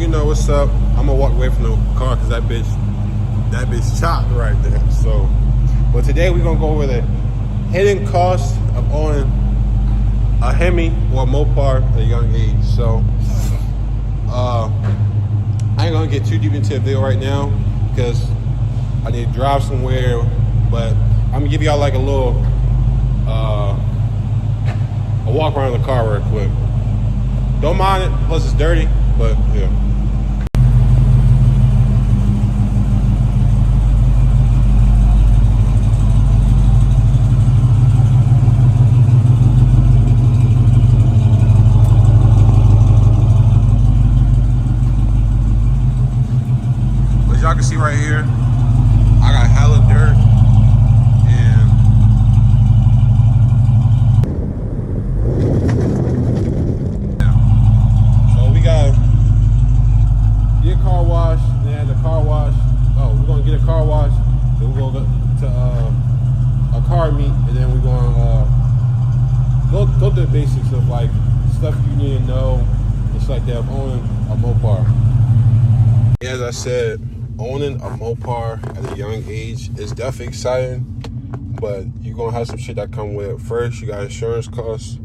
you know what's up. I'm gonna walk away from the car because that bitch chopped right there. So, but today we're gonna go over the hidden cost of owning a HEMI or a Mopar at a young age. So, I ain't gonna get too deep into the video right now because I need to drive somewhere. But I'm gonna give y'all like a little a walk around the car real quick. Don't mind it, plus it's dirty, but yeah. As y'all can see right here, I got hella dirt. Get a car wash, then we're gonna go to a car meet, and then we're gonna go through the basics of like stuff you need to know and shit like that of owning a Mopar. As I said, owning a Mopar at a young age is definitely exciting, but you're gonna have some shit that come with it. First, you got insurance costs.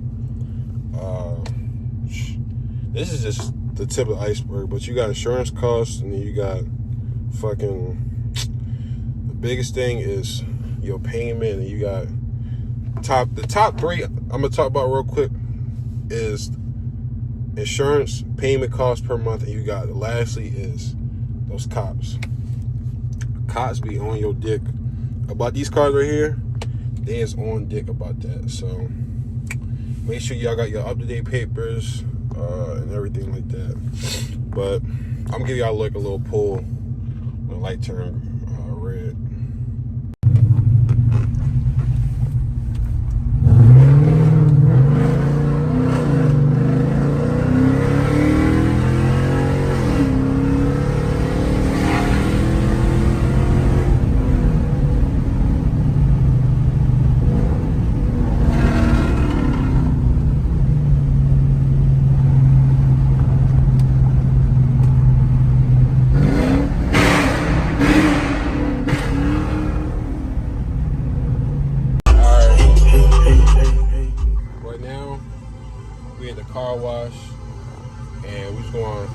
This is just the tip of the iceberg, but you got insurance costs, and then you got fucking. Biggest thing is your payment, and you got the top three I'm gonna talk about real quick is insurance, payment costs per month, and you got lastly is those cops. Cops be on your dick about these cars right here. They is on dick about that. So make sure y'all got your up-to-date papers and everything like that. But I'm gonna give y'all like a little pull when the light turn red. Car wash, and we're just going.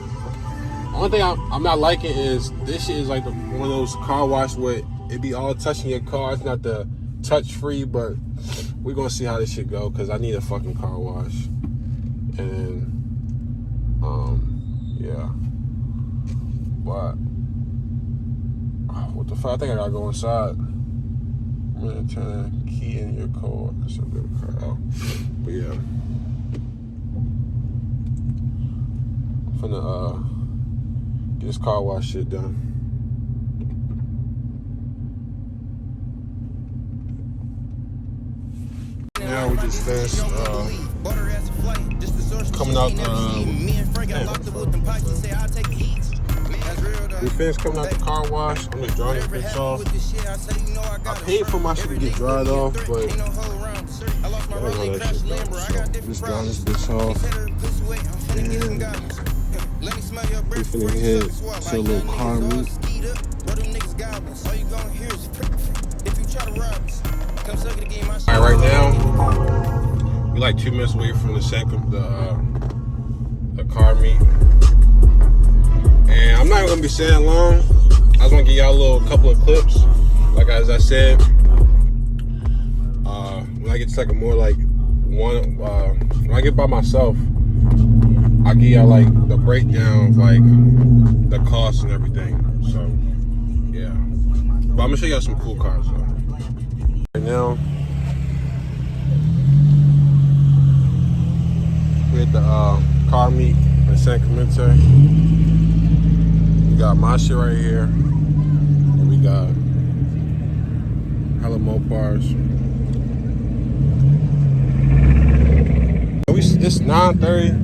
Only thing I'm not liking is this shit is like one of those car wash where it be all touching your car. It's not the touch free, but we're gonna see how this shit go because I need a fucking car wash. And yeah, but what the fuck? I think I gotta go inside. I'm gonna turn the key in your car. That's a good car out. But yeah. Finna get this car wash shit done. Now we just finished coming out. We finished coming out the car wash. I'm just drying this bitch off. I paid for my shit to get dried off, but I don't know that shit though. So just drying this bitch off. And we finna head to a little car meet. Alright, right now we're like 2 minutes away from the car meet, and I'm not gonna be saying long. I just want to give y'all a couple of clips. Like as I said, when I get to like a more like one, when I get by myself, I'll give y'all like the breakdown of like the cost and everything. So yeah, but I'm gonna show y'all some cool cars though. Right now we're at the car meet in San Clemente. We got my shit right here, and we got hella Mopars. It's 9:30.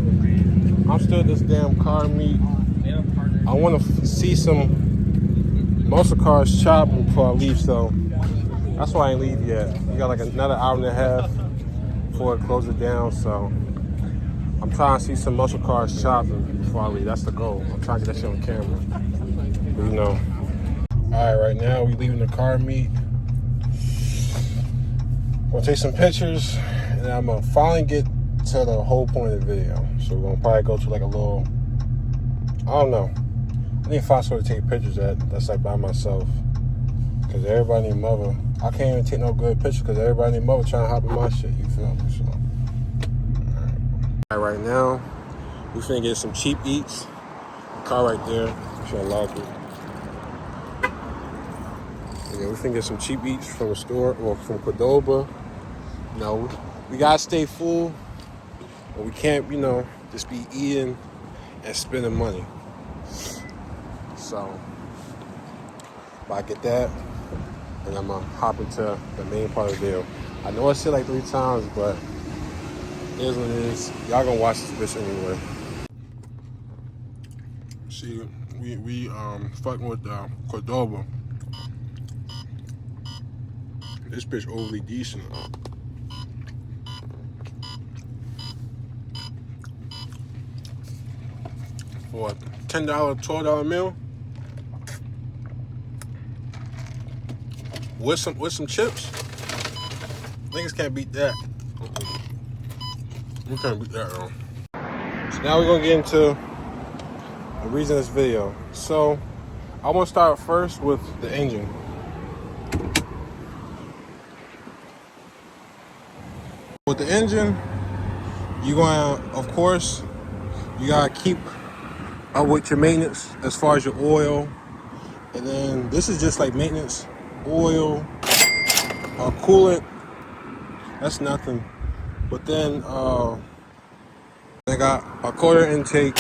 I'm still at this damn car meet. I want to see some muscle cars chop before I leave, so that's why I ain't leave yet. We got like another hour and a half before it closes down, so I'm trying to see some muscle cars chopping before I leave. That's the goal. I'm trying to get that shit on camera. But you know. Alright, right now we leaving the car meet. We'll take some pictures and I'm gonna finally get to the whole point of the video. So we're gonna probably go to like a little, I don't know. I need to find somewhere to take pictures that's like by myself. Cause everybody need mother. I can't even take no good pictures because everybody need mother trying to hop in my shit, you feel me? So Alright, right now, we finna get some cheap eats. Car right there. Should unlock it. Yeah, we finna get some cheap eats from the store or from Cordoba. You know, we gotta stay full, but we can't, you know, just be eating and spending money. So, I get that, and I'm gonna hop into the main part of the video. I know I said like 3 times, but it is what it is. Y'all gonna watch this bitch anyway. See, we fucking with Cordoba. This bitch overly decent. For a $10, $12 meal with some chips, niggas can't beat that. We can't beat that, though. So now we're gonna get into the reason of this video. So I want to start first with the engine. With the engine, you're gonna, of course, you gotta keep up with your maintenance as far as your oil. And then this is just like maintenance, oil, coolant, that's nothing. But then I got a quarter intake.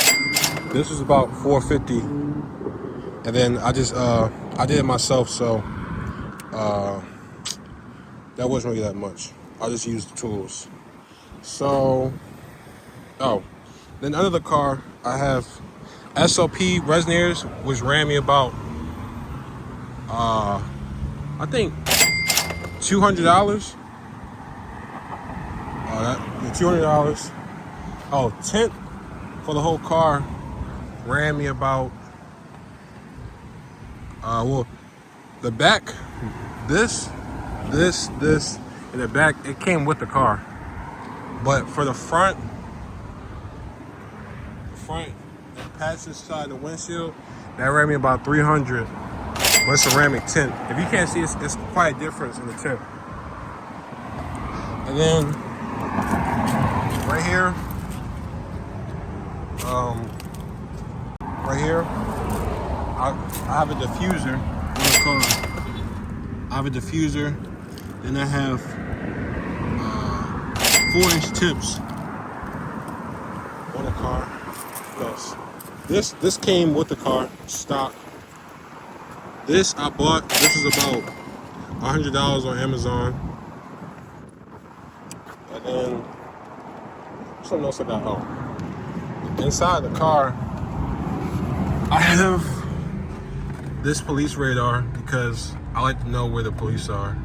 This was about $450. And then I just, I did it myself, so that wasn't really that much. I just used the tools. So, then under the car, I have SLP resonators, which ran me about, I think, $200. $200. Tint for the whole car ran me about, well, the back, this, and the back, it came with the car. But for the front, the passenger side of the windshield, that ran me about $300. But it's ceramic tint. If you can't see, it's quite a difference in the tint. And then right here, I have a diffuser on the car. I have a diffuser, then I have 4-inch tips on the car. Yes. This came with the car, stock. This I bought, this is about $100 on Amazon. And then something else I got. Inside the car, I have this police radar because I like to know where the police are.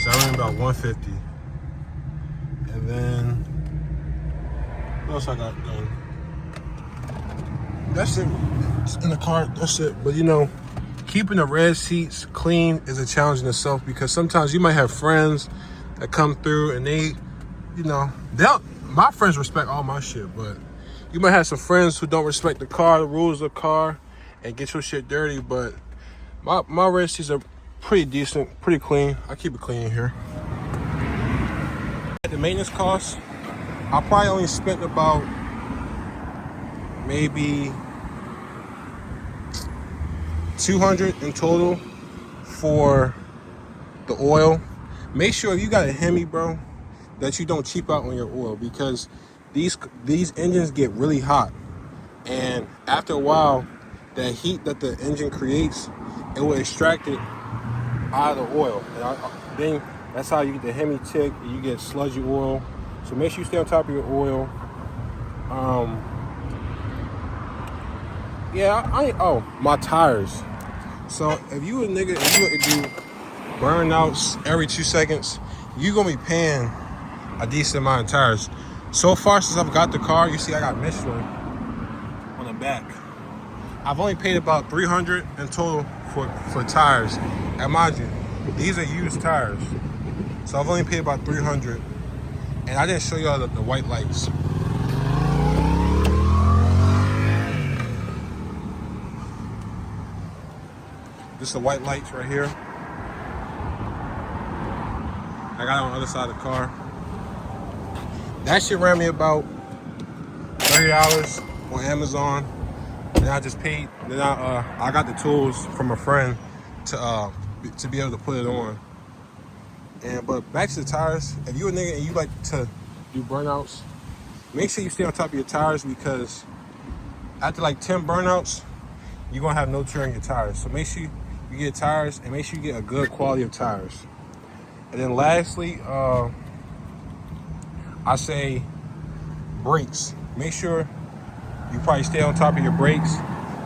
So I ran about $150. And then what else I got done? That's it. It's in the car. That's it. But you know, keeping the red seats clean is a challenge in itself because sometimes you might have friends that come through and they, you know, my friends respect all my shit, but you might have some friends who don't respect the car, the rules of the car, and get your shit dirty. But my red seats are pretty decent, pretty clean. I keep it clean in here. The maintenance costs, I probably only spent about maybe $200 in total for the oil. Make sure if you got a HEMI, bro, that you don't cheap out on your oil because these engines get really hot, and after a while, that heat that the engine creates, it will extract it out of the oil, and then that's how you get the HEMI tick. You get sludgy oil. So make sure you stay on top of your oil. My tires. So if you a nigga and you want to do burnouts every 2 seconds, you gonna be paying a decent amount of tires. So far since I've got the car, you see I got Michelin on the back. I've only paid about $300 in total for tires. And mind you, these are used tires. So I've only paid about $300. And I didn't show y'all the white lights. This is the white lights right here. I got it on the other side of the car. That shit ran me about $30 on Amazon. And I just paid. Then I got the tools from a friend to be able to put it on. But back to the tires. If you a nigga and you like to do burnouts, make sure you stay on top of your tires, because after like 10 burnouts, you're gonna have no tread on your tires. So make sure you get tires, and make sure you get a good quality of tires. And then lastly, I say brakes. Make sure you probably stay on top of your brakes.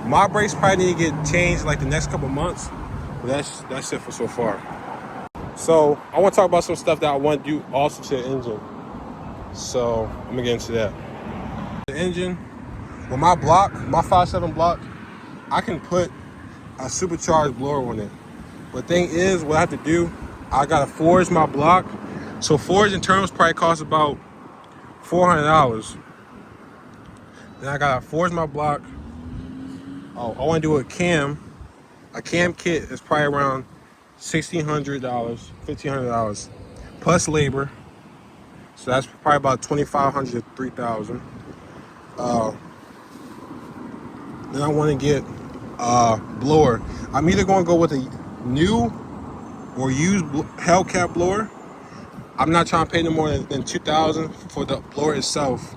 My brakes probably need to get changed like the next couple months, but that's it for so far. So I want to talk about some stuff that I want to do also to the engine. So I'm gonna get into that. The engine, with my block, my 5.7 block, I can put a supercharged blower on it. But the thing is, what I have to do, I gotta forge my block. So forged internals probably cost about $400. Then I gotta forge my block. Oh, I want to do a cam. A cam kit is probably around $1,600, $1,500 plus labor. So that's probably about $2,500 to $3,000. Then I want to get a blower. I'm either going to go with a new or used Hellcat blower. I'm not trying to pay no more than $2,000 for the blower itself.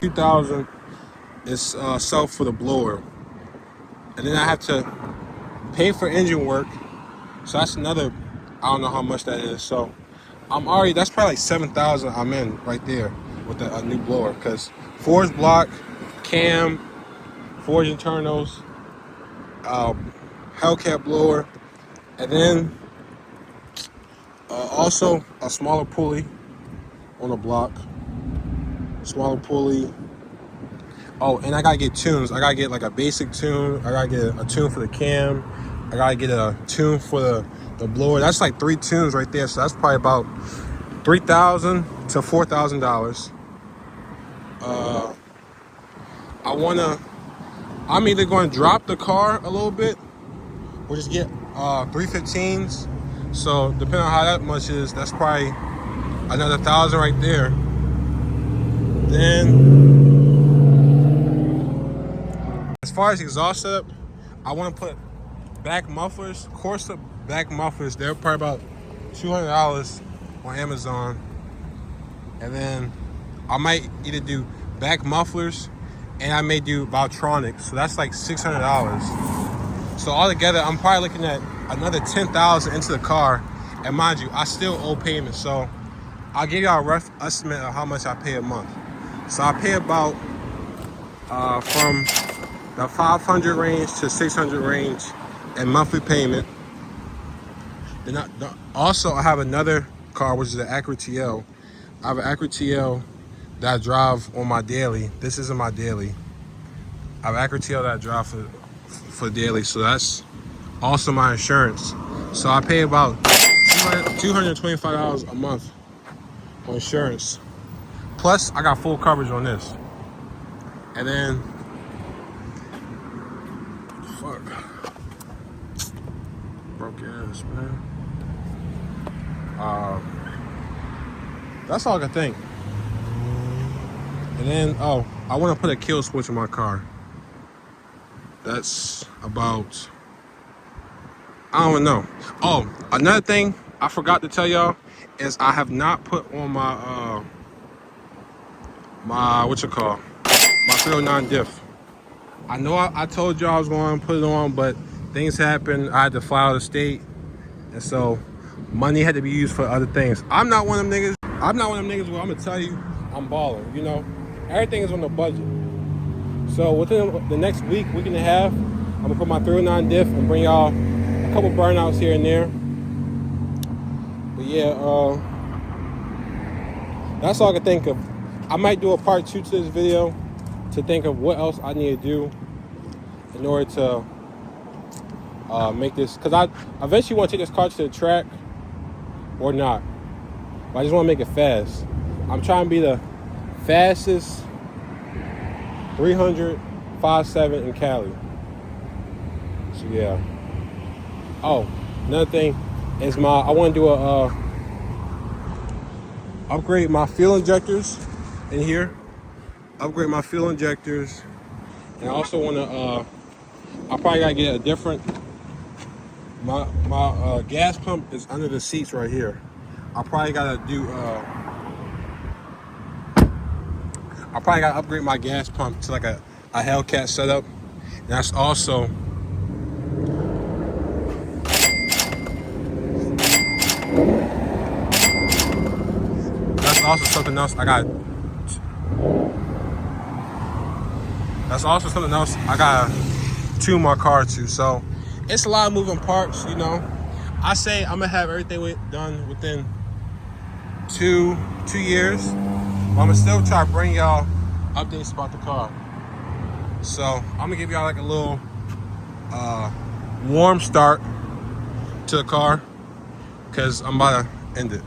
$2,000 is self for the blower, and then I have to pay for engine work. So that's another, I don't know how much that is. So that's probably like $7,000 I'm in right there with a new blower, because forged block, cam, forged internals, Hellcat blower, and then also a smaller pulley on the block. Smaller pulley. Oh, and I gotta get tunes. I gotta get like a basic tune. I gotta get a tune for the cam. I gotta get a tune for the blower. That's like 3 tunes right there. So that's probably about $3,000 to $4,000. I'm either going to drop the car a little bit or just get 315s. So depending on how that much is, that's probably another $1,000 right there. Then as far as exhaust setup, I want to put back mufflers, Corsa back mufflers. They're probably about $200 on Amazon. And then I might either do back mufflers, and I may do Valtronics. So that's like $600. So altogether, I'm probably looking at another $10,000 into the car. And mind you, I still owe payment. So I'll give y'all a rough estimate of how much I pay a month. So I pay about from the 500 range to 600 range in monthly payment. Then I have another car, which is an Acura TL. I have an Acura TL that I drive on my daily. This isn't my daily. I have an Acura TL that I drive for daily. So that's also my insurance. So I pay about $225 a month on insurance. Plus, I got full coverage on this. And then, fuck. Broke ass, man. That's all I can think. And then, I want to put a kill switch in my car. That's about, I don't know. Oh, another thing I forgot to tell y'all is I have not put on my my 309 diff. I know I told y'all I was going to put it on, but things happened. I had to fly out of state, and so money had to be used for other things. I'm not one of them niggas where I'm gonna tell you I'm balling. You know, everything is on the budget. So within the next week and a half, I'm gonna put my 309 diff and bring y'all a couple burnouts here and there. yeah, that's all I can think of. I might do a part 2 to this video to think of what else I need to do in order to make this, because I eventually want to take this car to the track or not, but I just want to make it fast. I'm trying to be the fastest 300.57 in Cali. So yeah. Oh, another thing is I want to do a upgrade my fuel injectors in here. Upgrade my fuel injectors, and I also want to. I probably gotta get a different. My gas pump is under the seats right here. I probably gotta do. I probably gotta upgrade my gas pump to like a Hellcat setup. And that's also. That's also something else I got. That's also something else I gotta tune my car to. So it's a lot of moving parts, you know. I say I'm gonna have everything done within two years. But I'm gonna still try to bring y'all updates about the car. So I'm gonna give y'all like a little warm start to the car, because I'm about to end it.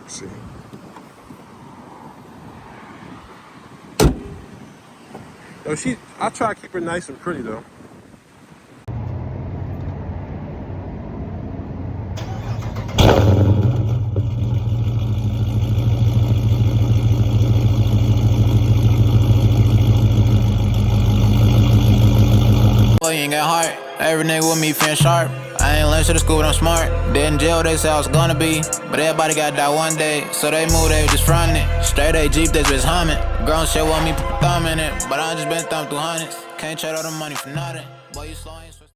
Let's see. Yo, I try to keep her nice and pretty though. You ain't got heart. Every nigga with me feeling sharp. I ain't learned to the school, but I'm smart. Dead in jail, they say I was gonna be, but everybody got die one day. So they move, they just frontin' it. Straight A Jeep, this bitch humming. Grown shit want me thumb in it, but I just been thumbed through hundreds. Can't trade all the money for nothing. Boy, you slow.